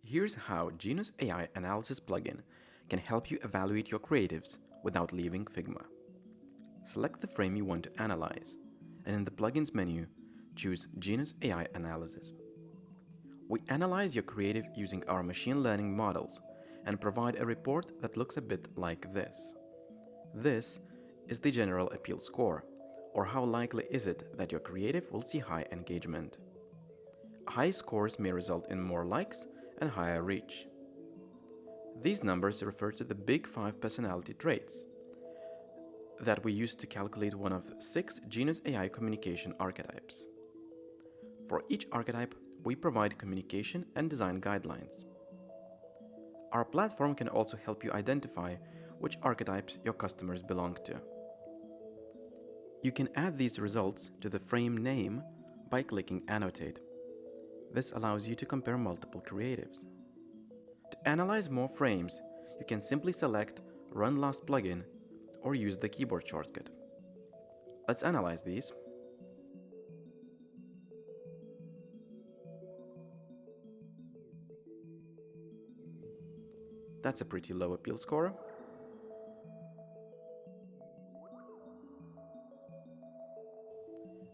Here's how Genus AI Analysis Plugin can help you evaluate your creatives without leaving Figma. Select the frame you want to analyze, and in the Plugins menu, choose Genus AI Analysis. We analyze your creative using our machine learning models and provide a report that looks a bit like this. This is the general appeal score, or how likely is it that your creative will see high engagement. High scores may result in more likes and higher reach. These numbers refer to the big 5 personality traits that we use to calculate one of 6 Genus AI communication archetypes. For each archetype, we provide communication and design guidelines. Our platform can also help you identify which archetypes your customers belong to. You can add these results to the frame name by clicking Annotate. This allows you to compare multiple creatives. To analyze more frames, you can simply select Run Last Plugin or use the keyboard shortcut. Let's analyze these. That's a pretty low appeal score.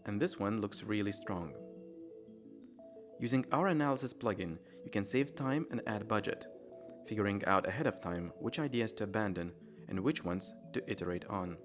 And this one looks really strong. Using our analysis plugin, you can save time and add budget, figuring out ahead of time which ideas to abandon and which ones to iterate on.